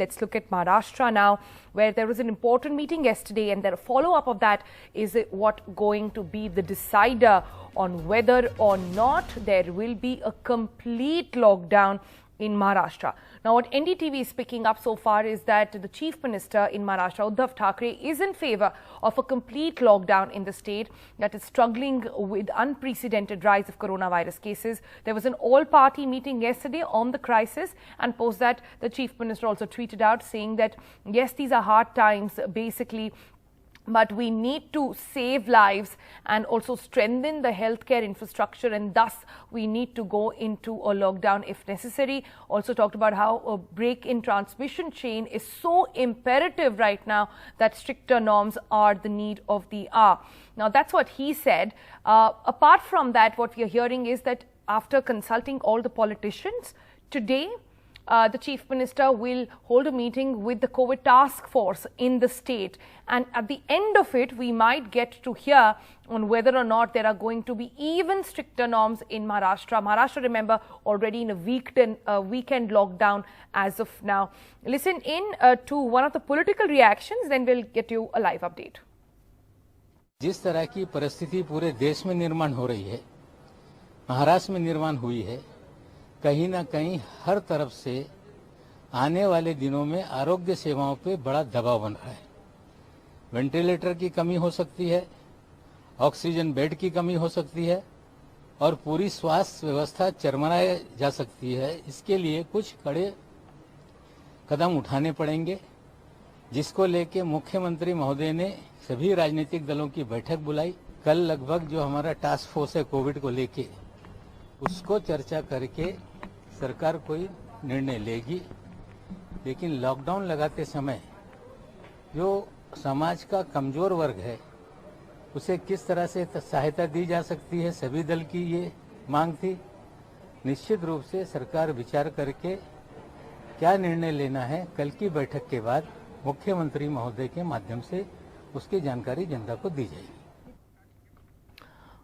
Let's look at Maharashtra now, where there was an important meeting yesterday, and the follow-up of that is what going to be the decider on whether or not there will be a complete lockdown in Maharashtra. Now, what NDTV is picking up so far is that the Chief Minister in Maharashtra, Uddhav Thackeray, is in favour of a complete lockdown in the state that is struggling with unprecedented rise of coronavirus cases. There was an all-party meeting yesterday on the crisis, and post that, the Chief Minister also tweeted out saying that, yes, these are hard times, basically, but we need to save lives and also strengthen the healthcare infrastructure, and thus we need to go into a lockdown if necessary. Also talked about how a break in transmission chain is so imperative right now that stricter norms are the need of the hour. Now, that's what he said. Apart from that, what we are hearing is that after consulting all the politicians, today the Chief Minister will hold a meeting with the COVID task force in the state, and at the end of it we might get to hear on whether or not there are going to be even stricter norms in Maharashtra. Maharashtra, remember, already in a weekend lockdown as of now. Listen in to one of the political reactions, then we'll get you a live update. जिस तरह की परिस्थिति पूरे देश में निर्माण हो रही है, महाराष्ट्र में निर्माण हुई है, कहीं ना कहीं हर तरफ से आने वाले दिनों में आरोग्य सेवाओं पे बड़ा दबाव बन रहा है। वेंटिलेटर की कमी हो सकती है, ऑक्सीजन बेड की कमी हो सकती है और पूरी स्वास्थ्य व्यवस्था चरमराई जा सकती है। इसके लिए कुछ कड़े कदम उठाने पड़ेंगे, जिसको लेके मुख्यमंत्री महोदय ने सभी राजनीतिक दलों की बैठक बुलाई। कल लगभग जो हमारा टास्क फोर्स है कोविड को लेके, उसको चर्चा करके सरकार कोई निर्णय लेगी। लेकिन लॉकडाउन लगाते समय जो समाज का कमजोर वर्ग है उसे किस तरह से सहायता दी जा सकती है, सभी दल की ये मांग थी। निश्चित रूप से सरकार विचार करके क्या निर्णय लेना है, कल की बैठक के बाद मुख्यमंत्री महोदय के माध्यम से उसकी जानकारी जनता को दी जाएगी।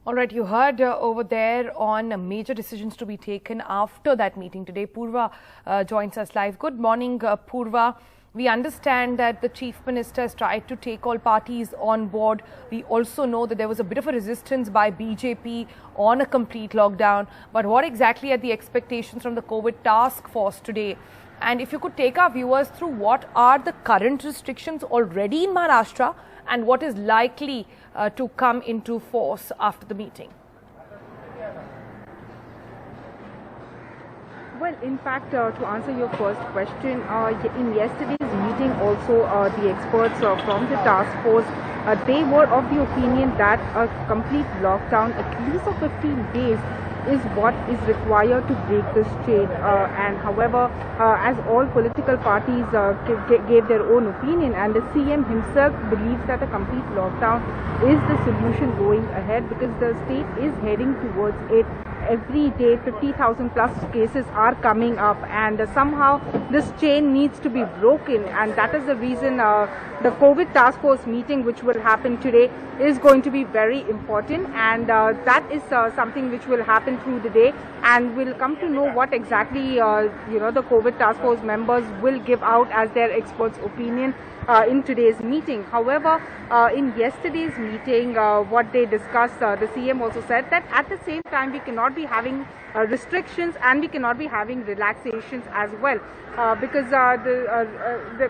All right, you heard over there on major decisions to be taken after that meeting today. Purva joins us live. Good morning, Purva. We understand that the Chief Minister has tried to take all parties on board. We also know that there was a bit of a resistance by BJP on a complete lockdown. But what exactly are the expectations from the COVID task force today? And if you could take our viewers through what are the current restrictions already in Maharashtra and what is likely to come into force after the meeting? Well, in fact, to answer your first question, in yesterday's meeting also the experts from the task force, they were of the opinion that a complete lockdown, at least of 15 days, is what is required to break this chain. And however, as all political parties gave their own opinion, and the CM himself believes that a complete lockdown is the solution going ahead, because the state is heading towards it. Every day 50,000 plus cases are coming up, and somehow this chain needs to be broken, and that is the reason the COVID task force meeting, which will happen today, is going to be very important, and that is something which will happen through the day, and we'll come to know what exactly the COVID task force members will give out as their experts' opinion in today's meeting. However, in yesterday's meeting, what they discussed, the CM also said that at the same time we cannot be having restrictions and we cannot be having relaxations as well, because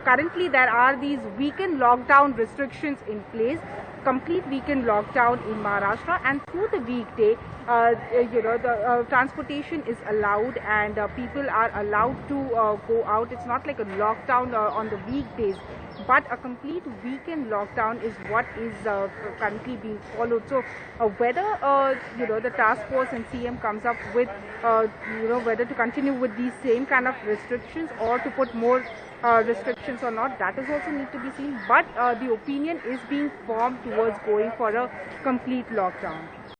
currently there are these weekend lockdown restrictions in place, complete weekend lockdown in Maharashtra, and through the weekday the transportation is allowed and people are allowed to go out. It's not like a lockdown on the weekdays, but a complete weekend lockdown is what is currently being followed. So whether the task force and CM comes up with whether to continue with these same kind of restrictions or to put more restrictions or not, that is also need to be seen, but the opinion is being formed towards going for a complete lockdown.